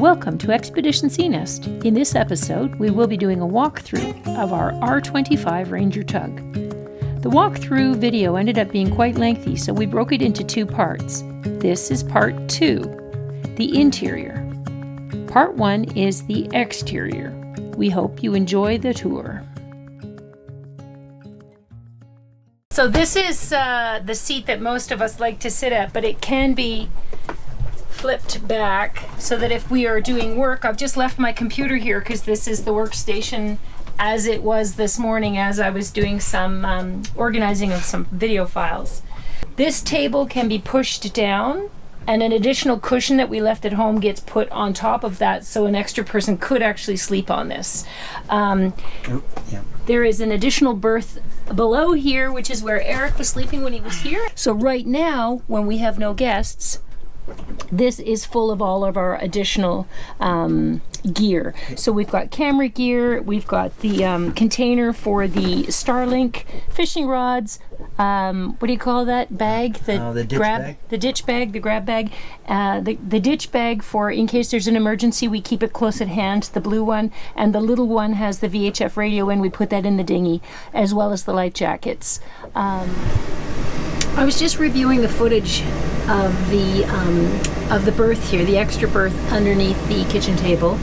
Welcome to Expedition Sea Nest. In this episode, we will be doing a walkthrough of our R25 Ranger Tug. The walkthrough video ended up being quite lengthy, so we broke it into two parts. This is part 2, the interior. Part 1 is the exterior. We hope you enjoy the tour. So this is the seat that most of us like to sit at, but it can be flipped back so that if we are doing work, I've just left my computer here because this is the workstation as it was this morning as I was doing some organizing of some video files. This table can be pushed down and an additional cushion that we left at home gets put on top of that so an extra person could actually sleep on this. There is an additional berth below here, which is where Eric was sleeping when he was here. So right now, when we have no guests, this is full of all of our additional gear. So we've got camera gear, we've got the container for the Starlink, fishing rods, what do you call that bag? The ditch bag? The ditch bag, the grab bag. The ditch bag for in case there's an emergency, we keep it close at hand, the blue one, and the little one has the VHF radio and we put that in the dinghy, as well as the life jackets. I was just reviewing the footage of the berth here, the extra berth underneath the kitchen table,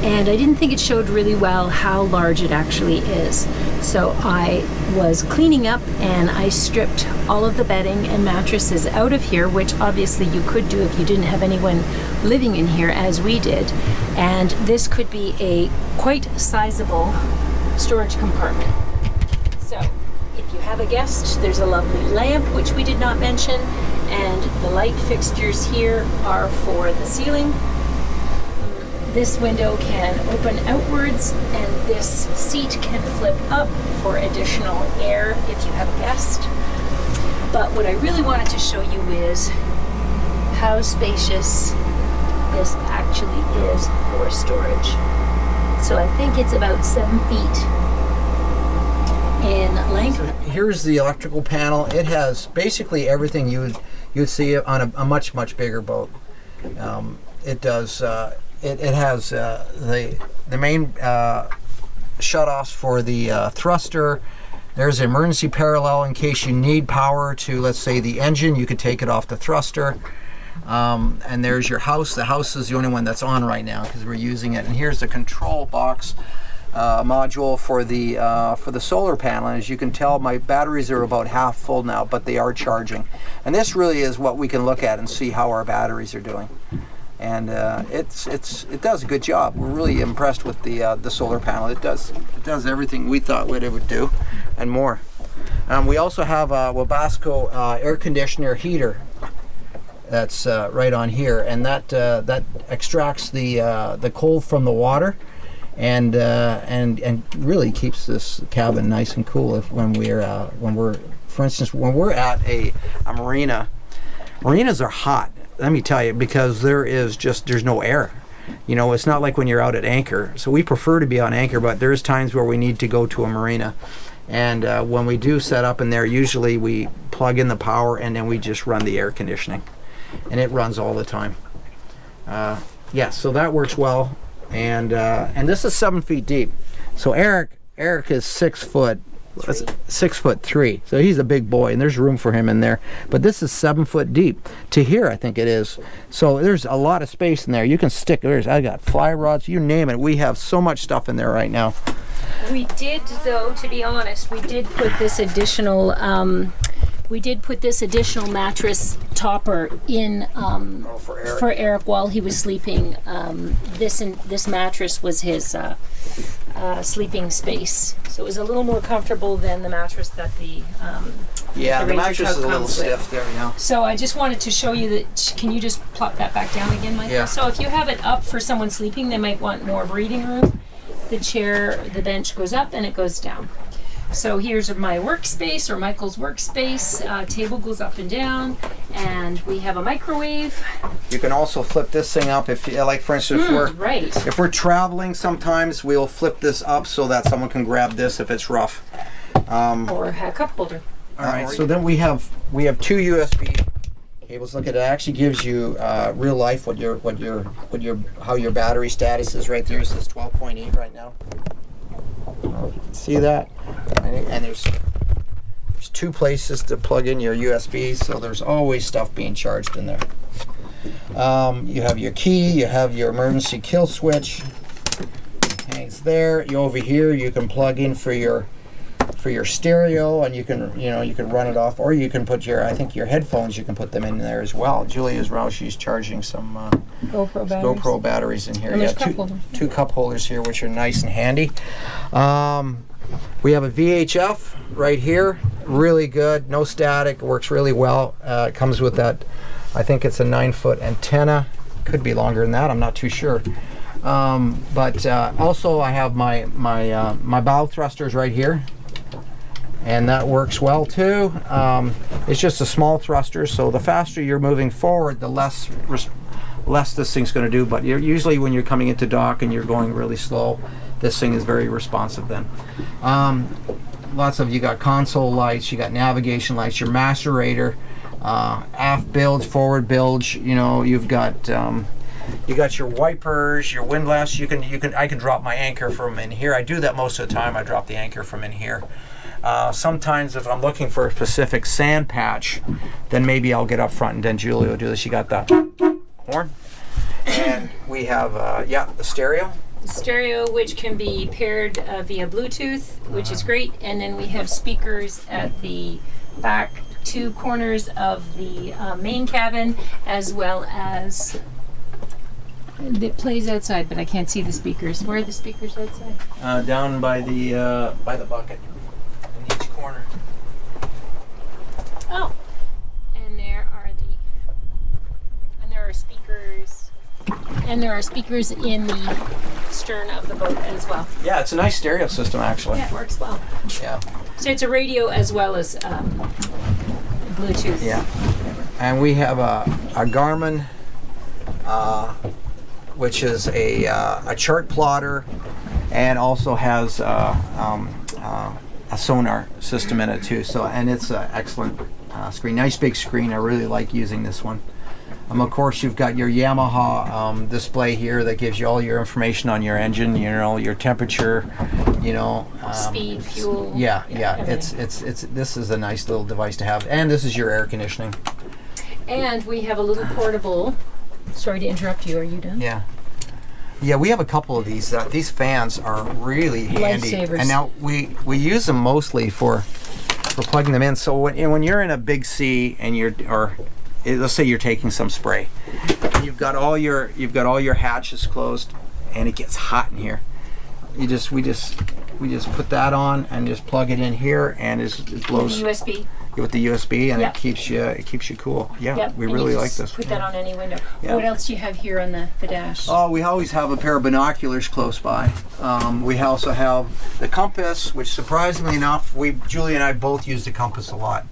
and I didn't think it showed really well how large it actually is. So I was cleaning up and I stripped all of the bedding and mattresses out of here, which obviously you could do if you didn't have anyone living in here as we did, and this could be a quite sizable storage compartment. So if you have a guest, there's a lovely lamp, which we did not mention, and the light fixtures here are for the ceiling. This window can open outwards, and this seat can flip up for additional air if you have a guest. But what I really wanted to show you is how spacious this actually is for storage. So I think it's about 7 feet in length. So here's the electrical panel. It has basically everything you would see on a much bigger boat. It does. It has the main shutoffs for the thruster. There's an emergency parallel in case you need power to, let's say, the engine. You could take it off the thruster. And there's your house. The house is the only one that's on right now because we're using it. And here's the control box module for the solar panel. And as you can tell, my batteries are about half full now, but they are charging. And this really is what we can look at and see how our batteries are doing. And it does a good job. We're really impressed with the solar panel. It does everything we thought it would do, and more. We also have a Wabasco air conditioner heater that's right on here, and that extracts the cold from the water. And really keeps this cabin nice and cool when we're for instance when we're at a marina. Marinas are hot, let me tell you, because there's no air. You know, it's not like when you're out at anchor. So we prefer to be on anchor, but there's times where we need to go to a marina. And when we do set up in there, usually we plug in the power and then we just run the air conditioning, and it runs all the time. So that works well. And this is 7 feet deep. So Eric is 6 foot, 6'3", so he's a big boy, and there's room for him in there. But this is 7 foot deep to here, I think it is. So there's a lot of space in there. You can stick. I got fly rods, you name it. We have so much stuff in there right now. We did, though, to be honest, we did put this additional. Mattress topper in for Eric while he was sleeping. This mattress was his sleeping space, so it was a little more comfortable than the mattress that the mattress is a little stiff there, you know. So I just wanted to show you that. Can you just plop that back down again, Michael? Yeah. So if you have it up for someone sleeping, they might want more breathing room. The bench goes up and it goes down. So here's my workspace, or Michael's workspace. Table goes up and down, and we have a microwave. You can also flip this thing up if, like, for instance, if we're traveling. Sometimes we'll flip this up so that someone can grab this if it's rough. Or a cup holder. All right. So then we have 2 USB cables. Look at it. Actually gives you real life how your battery status is right there. It says 12.8 right now. See that? And there's 2 places to plug in your USB, so there's always stuff being charged in there. You have your key, you have your emergency kill switch. Hangs there. Over here you can plug in for your stereo, and you can run it off, or you can put your headphones, you can put them in there as well. Julia's around, she's charging some GoPro batteries in here. And yeah, there's two cup holders here, which are nice and handy. We have a VHF right here, really good, no static, works really well. It comes with that, I think it's a 9-foot antenna, could be longer than that, I'm not too sure. But also I have my bow thrusters right here, and that works well too. It's just a small thruster, so the faster you're moving forward, the less this thing's going to do. But usually when you're coming into dock and you're going really slow, this thing is very responsive then. You got console lights, you got navigation lights, your macerator, aft bilge, forward bilge. You've got you got your wipers, your windlass. I can drop my anchor from in here. I do that most of the time. I drop the anchor from in here. Sometimes if I'm looking for a specific sand patch, then maybe I'll get up front and then Julia will do this. You got the horn, and we have the stereo. Stereo, which can be paired via Bluetooth, which is great, and then we have speakers at the back 2 corners of the main cabin, as well as it plays outside, but I can't see the speakers. Where are the speakers outside? Down by the bucket in each corner. Oh, and there are speakers. And there are speakers in the stern of the boat as well. Yeah, it's a nice stereo system actually. Yeah, it works well. Yeah. So it's a radio as well as Bluetooth. Yeah. And we have a Garmin, which is a chart plotter, and also has a sonar system in it too. So, and it's an excellent screen, nice big screen. I really like using this one. Of course, you've got your Yamaha display here that gives you all your information on your engine, your temperature, speed, fuel. Yeah. It's this is a nice little device to have, and this is your air conditioning. And we have a little portable. Sorry to interrupt you. Are you done? Yeah. Yeah, we have a couple of these. These fans are really handy, lifesavers. And now we use them mostly for plugging them in. So when you're in a big sea and let's say you're taking some spray, you've got all your hatches closed, and it gets hot in here. We just put that on and just plug it in here, and it blows USB. with the USB, and Yep. it keeps you cool. Yeah, Yep. we and really you like just this. Put that on any window. Yeah. What else do you have here on the dash? Oh, we always have a pair of binoculars close by. We also have the compass, which surprisingly enough, Julie and I both use the compass a lot.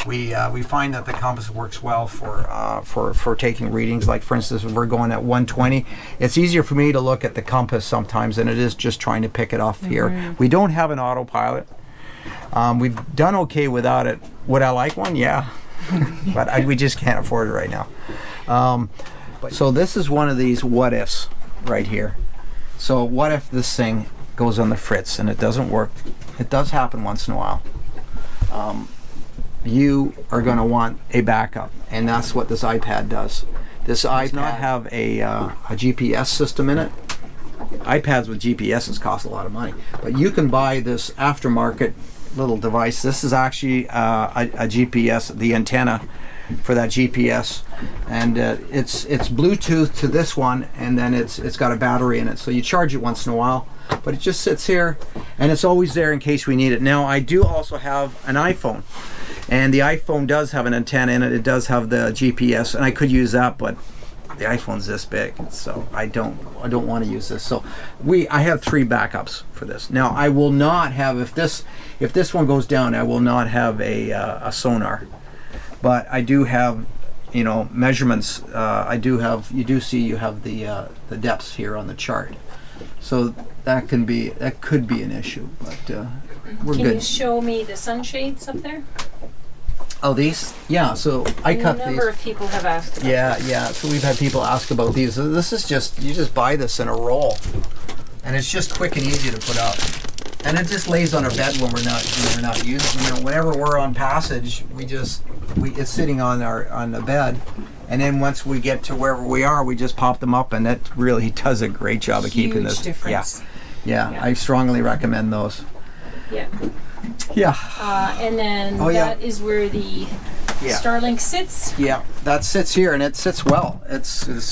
We find that the compass works well for taking readings. Like for instance, if we're going at 120, it's easier for me to look at the compass sometimes than it is just trying to pick it off here. We don't have an autopilot. We've done okay without it. Would I like one? Yeah, but we just can't afford it right now. So this is one of these what ifs right here. So what if this thing goes on the fritz and it doesn't work? It does happen once in a while. You are going to want a backup, and that's what this iPad does. This iPad does not have a GPS system in it. iPads with GPSs cost a lot of money, but you can buy this aftermarket little device. This is actually a GPS, the antenna for that GPS, and it's Bluetooth to this one, and then it's got a battery in it, so you charge it once in a while, but it just sits here, and it's always there in case we need it. Now I do also have an iPhone, and the iPhone does have an antenna in it. It does have the GPS, and I could use that, but the iPhone's this big, so I don't want to use this. So I have 3 backups for this. Now I will not have, if this one goes down, I will not have a sonar, but I do have measurements. You have the depths here on the chart, so that could be an issue, but we're good. Can you show me the sunshades up there? Oh, these? Yeah, so I cut these. A number of people have asked about Yeah. So we've had people ask about these. This is just, you just buy this in a roll, and it's just quick and easy to put up. And it just lays on our bed when we're not using. You know, whenever we're on passage, it's sitting on the bed, and then once we get to wherever we are, we just pop them up, and that really does a great job of keeping this. Huge difference. Yeah. I strongly recommend those. Yeah. Yeah. And then that is where the Starlink sits. Yeah, that sits here, and it sits well.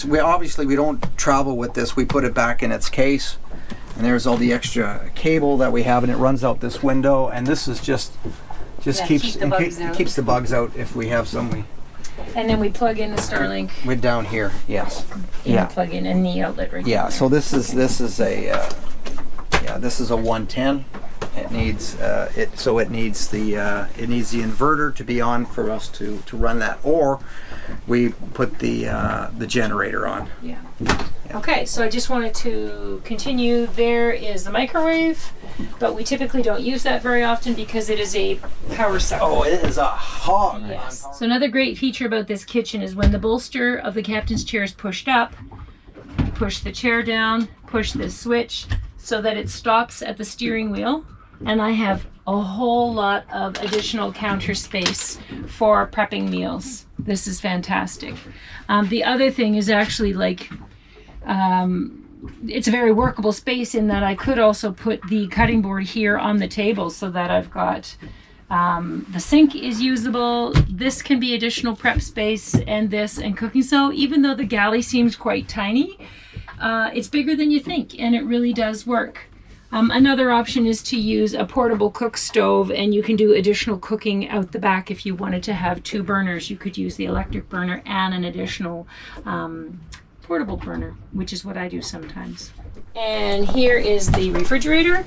We obviously we don't travel with this. We put it back in its case, and there's all the extra cable that we have, and it runs out this window. And this is just keeps the bugs out if we have some. And then we plug in the Starlink. We're down here. Yes. You plug in the outlet right there. Yeah. So this is a 110. It needs it needs the inverter to be on for us to run that, or we put the generator on. Yeah. Okay, so I just wanted to continue. There is the microwave, but we typically don't use that very often because it is a power sucker. Oh, it is a hog. Yes. So another great feature about this kitchen is when the bolster of the captain's chair is pushed up, push the chair down, push this switch so that it stops at the steering wheel. And I have a whole lot of additional counter space for prepping meals. This is fantastic. The other thing is actually it's a very workable space in that I could also put the cutting board here on the table so that I've got the sink is usable. This can be additional prep space, and cooking. So even though the galley seems quite tiny, it's bigger than you think, and it really does work. Another option is to use a portable cook stove, and you can do additional cooking out the back. If you wanted to have 2 burners, you could use the electric burner and an additional portable burner, which is what I do sometimes. And here is the refrigerator.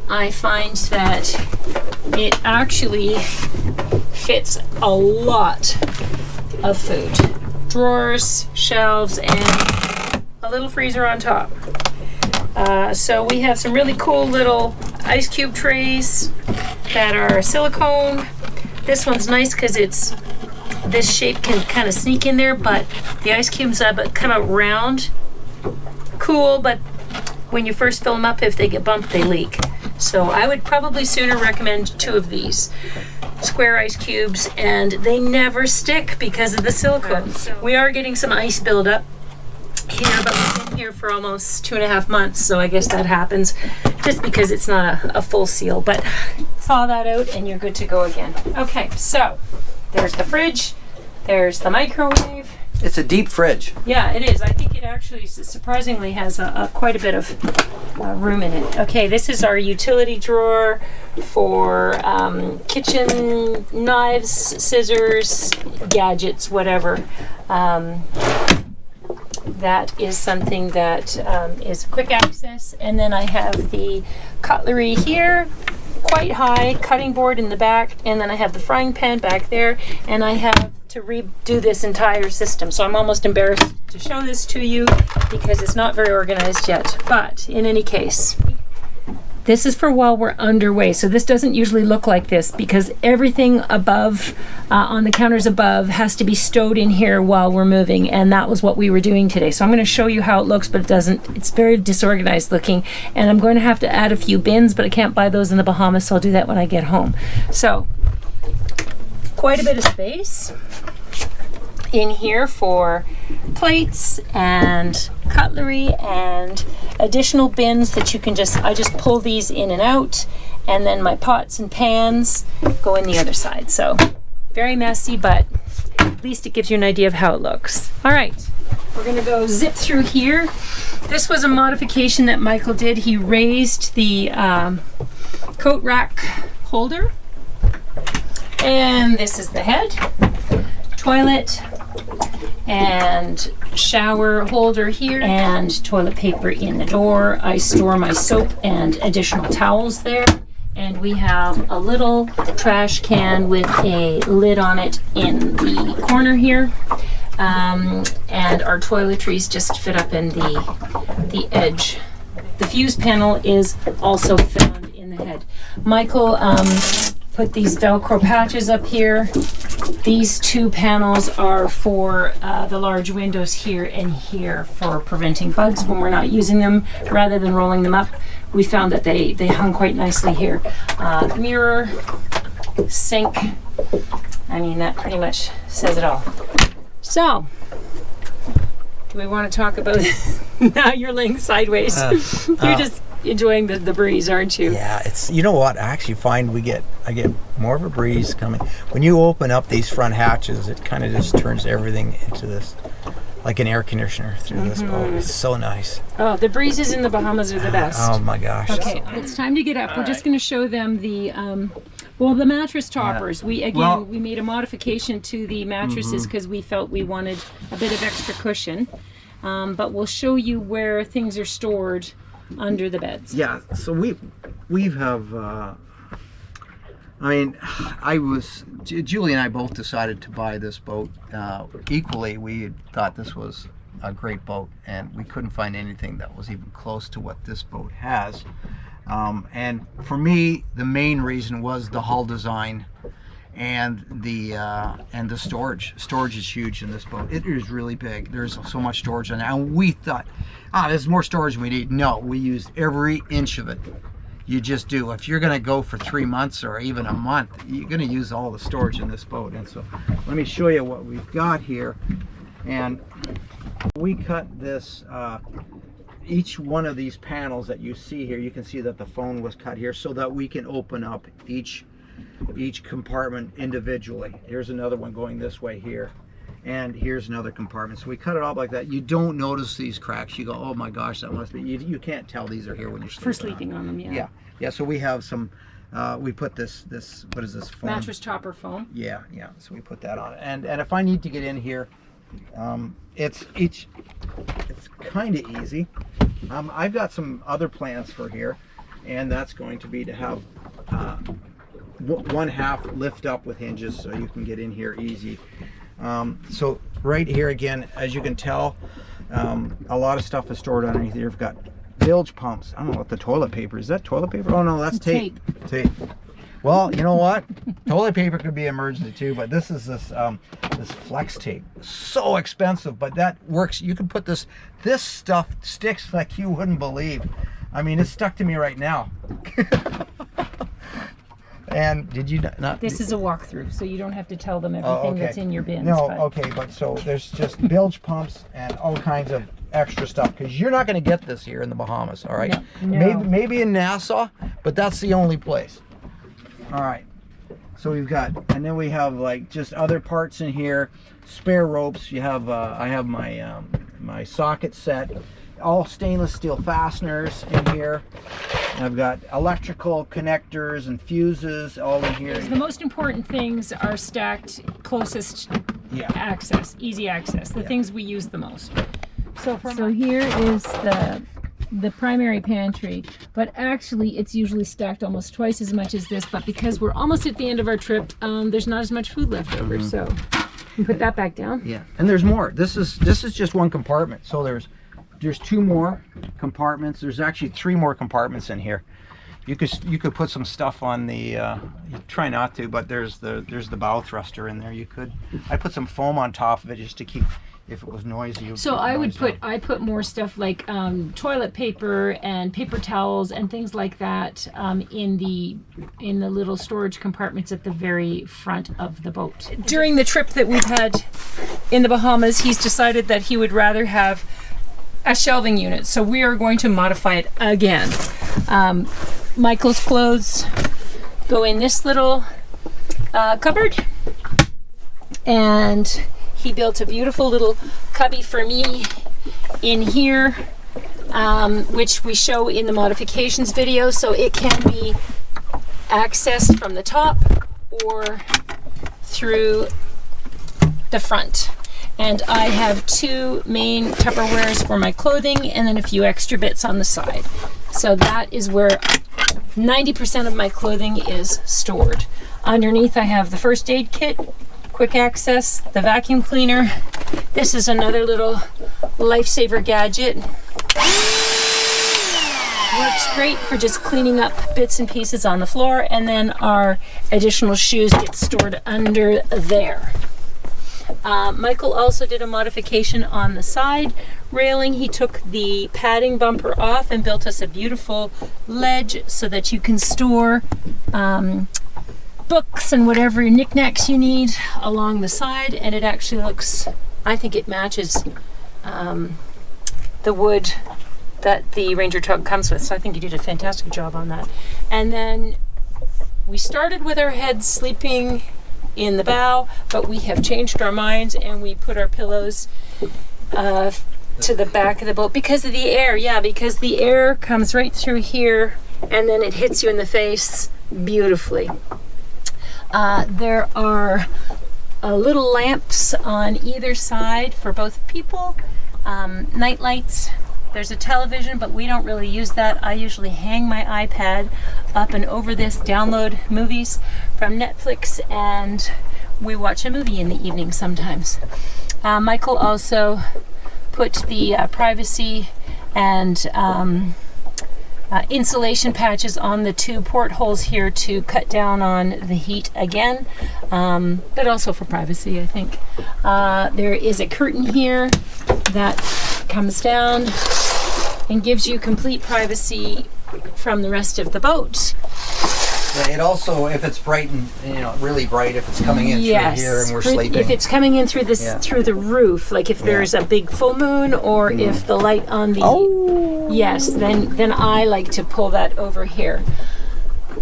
I find that it actually fits a lot of food. Drawers, shelves, and a little freezer on top. So we have some really cool little ice cube trays that are silicone. This one's nice because this shape can kind of sneak in there, but the ice cubes come out round. Cool, but when you first fill them up, if they get bumped, they leak. So I would probably sooner recommend 2 of these square ice cubes, and they never stick because of the silicone. We are getting some ice buildup here, but we've been here for almost 2.5 months, so I guess that happens just because it's not a full seal. But thaw that out and you're good to go again. Okay, so there's the fridge, there's the microwave. It's a deep fridge. Yeah, it is. I think it actually surprisingly has quite a bit of room in it. Okay, this is our utility drawer for kitchen knives, scissors, gadgets, whatever. That is something that is quick access. And then I have the cutlery here, quite high, cutting board in the back, and then I have the frying pan back there, and I have to redo this entire system. So I'm almost embarrassed to show this to you because it's not very organized yet. But in any case, this is for while we're underway. So this doesn't usually look like this because everything above, on the counters above, has to be stowed in here while we're moving, and that was what we were doing today. So I'm going to show you how it looks, but it's very disorganized looking, and I'm going to have to add a few bins, but I can't buy those in the Bahamas, so I'll do that when I get home. So quite a bit of space in here for plates and cutlery and additional bins that you can I just pull these in and out, and then my pots and pans go in the other side. So very messy, but at least it gives you an idea of how it looks. All right, we're gonna go zip through here. This was a modification that Michael did. He raised the coat rack holder, and this is the head, toilet, and shower holder here, and toilet paper in the door. I store my soap and additional towels there, and we have a little trash can with a lid on it in the corner here, and our toiletries just fit up in the edge. The fuse panel is also found in the head. Michael put put these Velcro patches up here. These two panels are for the large windows here and here for preventing bugs when we're not using them. Rather than rolling them up, we found that they hung quite nicely here. Mirror, sink, I mean, that pretty much says it all. So, do we want to talk about, now you're laying sideways. You're just enjoying the breeze, aren't you? Yeah, it's, you know what, I actually find I get more of a breeze coming. When you open up these front hatches, it kind of just turns everything into this, like an air conditioner through this boat. It's so nice. Oh, the breezes in the Bahamas are the best. Oh my gosh. Okay, it's time to get up. We're just going to show them the, the mattress toppers. We made a modification to the mattresses because we felt we wanted a bit of extra cushion. But we'll show you where things are stored under the beds. Yeah, so we have, Julie and I both decided to buy this boat. Equally, we thought this was a great boat, and we couldn't find anything that was even close to what this boat has. And for me, the main reason was the hull design and the storage. Storage is huge in this boat. It is really big. There's so much storage in it, and we thought, there's more storage than we need. No, we used every inch of it. You just do. If you're going to go for 3 months or even a month, you're going to use all the storage in this boat. And so let me show you what we've got here. And we cut this, each one of these panels that you see here, you can see that the phone was cut here so that we can open up each compartment individually. Here's another one going this way here, and here's another compartment. So we cut it up like that. You don't notice these cracks. You go, oh my gosh, that must be, you can't tell these are here when you're sleeping. For sleeping on them, yeah. Yeah, so we have some, we put this, what is this, foam? Mattress topper foam. Yeah, so we put that on it. And if I need to get in here, it's kind of easy. I've got some other plans for here, and that's going to be to have one half lift up with hinges so you can get in here easy. So right here again, as you can tell, a lot of stuff is stored underneath here. We've got bilge pumps. I don't know what the toilet paper is. That toilet paper? Oh no, that's tape. Tape. Well, you know what? Toilet paper could be emergency too, but this is this flex tape. So expensive, but that works. You can put this stuff sticks like you wouldn't believe. I mean, it's stuck to me right now. And did you not? This is a walkthrough, so you don't have to tell them everything that's in your bins. No, okay, but so there's just bilge pumps and all kinds of extra stuff, because you're not going to get this here in the Bahamas, all right? No. Maybe in Nassau, but that's the only place. All right, so we've got, and then we have like just other parts in here, spare ropes. You have, I have my my socket set, all stainless steel fasteners in here. And I've got electrical connectors and fuses all in here. The most important things are stacked closest access, easy access, the things we use the most. So here is the primary pantry, but actually it's usually stacked almost twice as much as this, but because we're almost at the end of our trip, there's not as much food left over, so we put that back down. Yeah, and there's more. This is just one compartment, so there's 2 more compartments. There's actually 3 more compartments in here. You could put some stuff on the. You try not to, but there's the bow thruster in there. You could. I put some foam on top of it just to keep, if it was noisy. So I put more stuff like toilet paper and paper towels and things like that in the little storage compartments at the very front of the boat. During the trip that we've had in the Bahamas, he's decided that he would rather have a shelving unit, so we are going to modify it again. Michael's clothes go in this little cupboard, and he built a beautiful little cubby for me in here, which we show in the modifications video, so it can be accessed from the top or through the front. And I have 2 main Tupperwares for my clothing and then a few extra bits on the side. So that is where 90% of my clothing is stored. Underneath I have the first aid kit, quick access, the vacuum cleaner. This is another little lifesaver gadget. Works great for just cleaning up bits and pieces on the floor, and then our additional shoes get stored under there. Michael also did a modification on the side railing. He took the padding bumper off and built us a beautiful ledge so that you can store books and whatever knickknacks you need along the side, and it actually looks, I think it matches the wood that the Ranger Tug comes with, so I think you did a fantastic job on that. And then we started with our heads sleeping in the bow, but we have changed our minds and we put our pillows to the back of the boat because of the air. Yeah, because the air comes right through here and then it hits you in the face beautifully. There are little lamps on either side for both people, night lights. There's a television, but we don't really use that. I usually hang my iPad up and over this, download movies from Netflix, and we watch a movie in the evening sometimes. Michael also put the privacy and insulation patches on the two portholes here to cut down on the heat again, but also for privacy, I think. There is a curtain here that comes down and gives you complete privacy from the rest of the boat. Yeah, it also, if it's bright and really bright, if it's coming in through here and we're sleeping. If it's coming in through this through the roof, like if there's a big full moon, or if the light on the then I like to pull that over here.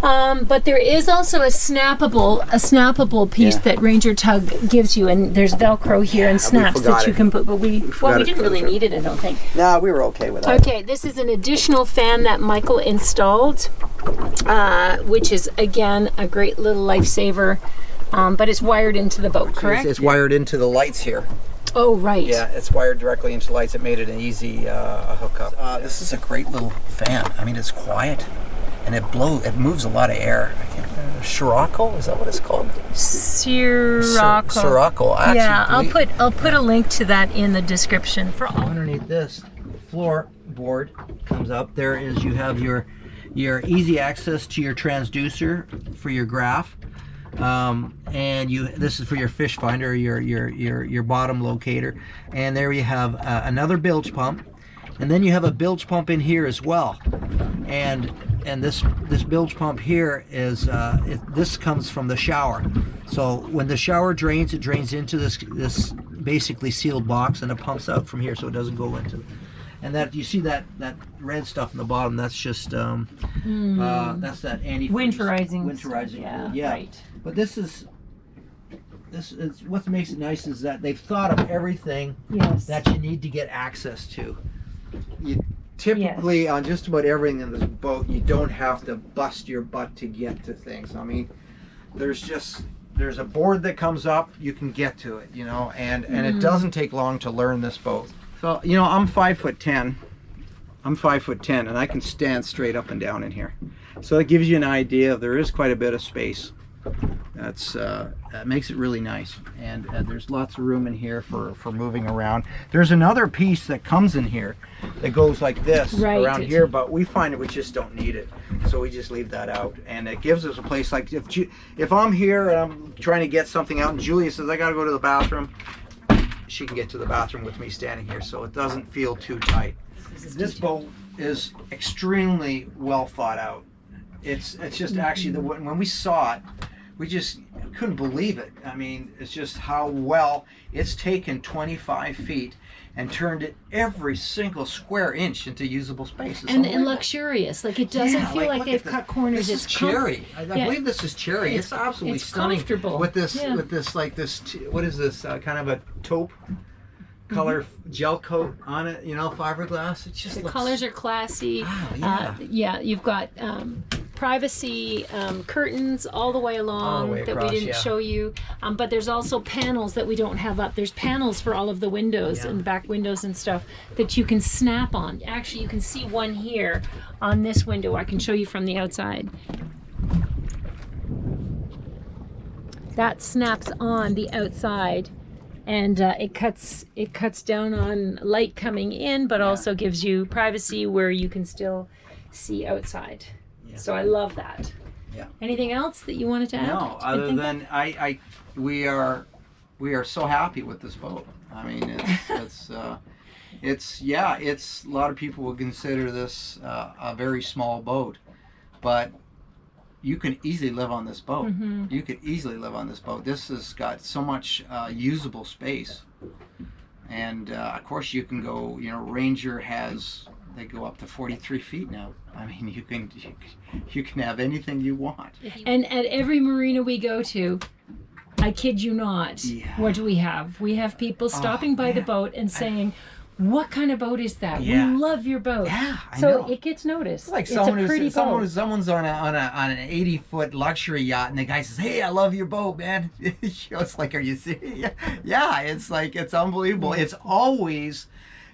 But there is also a snappable piece that Ranger Tug gives you, and there's Velcro here and snaps that you can put. But we didn't really need it, I don't think. No, we were okay with that. Okay, this is an additional fan that Michael installed, which is again a great little lifesaver. But it's wired into the boat, correct? It's wired into the lights here. Oh, right. Yeah, it's wired directly into the lights. It made it an easy hookup. This is a great little fan. I mean, it's quiet. And it moves a lot of air. I can't remember. Scirocco? Is that what it's called? Scirocco. Scirocco. Yeah, I'll put a link to that in the description. For all. Underneath this floorboard comes up. There is, you have your easy access to your transducer for your graph, and this is for your fish finder, your bottom locator, and there you have another bilge pump, and then you have a bilge pump in here as well, and this bilge pump here is this comes from the shower. So when the shower drains, it drains into this basically sealed box, and it pumps out from here, so it doesn't go into. And that you see that red stuff in the bottom. That's just that's that antifreeze. Winterizing. Yeah. Right. But this is what makes it nice is that they've thought of everything that you need to get access to. You typically on just about everything in this boat, you don't have to bust your butt to get to things. I mean, there's a board that comes up, you can get to it, and it doesn't take long to learn this boat. So, I'm 5'10". I'm 5'10", and I can stand straight up and down in here. So it gives you an idea. There is quite a bit of space. That makes it really nice. And there's lots of room in here for moving around. There's another piece that comes in here that goes like this around here, but we find that we just don't need it. So we just leave that out. And it gives us a place like if I'm here and I'm trying to get something out and Julia says, I got to go to the bathroom, she can get to the bathroom with me standing here, so it doesn't feel too tight. This boat is extremely well thought out. It's just actually when we saw it, we just couldn't believe it. I mean, it's just how well it's taken 25 feet and turned it every single square inch into usable space. And luxurious. Like it doesn't feel like they've cut corners. This is cherry. I believe this is cherry. It's absolutely stunning. Comfortable. With this what is this? Kind of a taupe color gel coat on it. Fiberglass. It just the colors are classy. Oh, yeah. You've got privacy curtains all the way along that we didn't show you, but there's also panels that we don't have up. There's panels for all of the windows and the back windows and stuff that you can snap on. Actually, you can see one here on this window. I can show you from the outside. That snaps on the outside, and it cuts down on light coming in, but also gives you privacy where you can still see outside. Yeah. So I love that. Yeah. Anything else that you wanted to add? No, other than we are so happy with this boat. I mean, it's a lot of people would consider this a very small boat, but you can easily live on this boat. Mm-hmm. You could easily live on this boat. This has got so much usable space, and of course you can go. You know, Ranger they go up to 43 feet now. I mean, you can have anything you want. And at every marina we go to, I kid you not, what do we have? We have people stopping by the boat and saying, what kind of boat is that? Yeah. We love your boat. Yeah, I so know. it gets noticed. It's like it's a pretty boat. someone's on an 80-foot luxury yacht, and the guy says, "Hey, I love your boat, man." It's like, are you serious? Yeah, it's like, it's unbelievable. It's always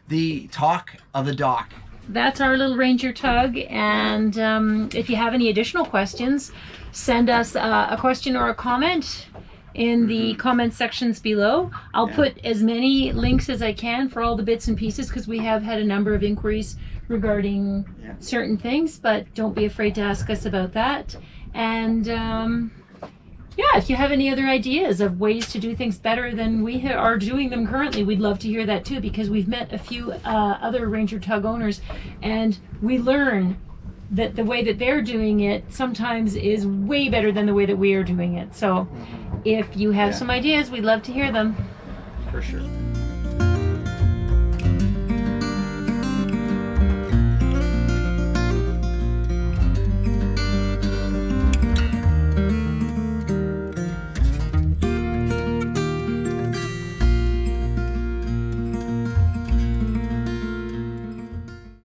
the talk of the dock. That's our little Ranger Tug, and if you have any additional questions, send us a question or a comment in the comment sections below. I'll put as many links as I can for all the bits and pieces, because we have had a number of inquiries regarding certain things, but don't be afraid to ask us about that. And if you have any other ideas of ways to do things better than we are doing them currently, we'd love to hear that too, because we've met a few other Ranger Tug owners, and we learn that the way that they're doing it sometimes is way better than the way that we are doing it. So if you have some ideas, we'd love to hear them. For sure.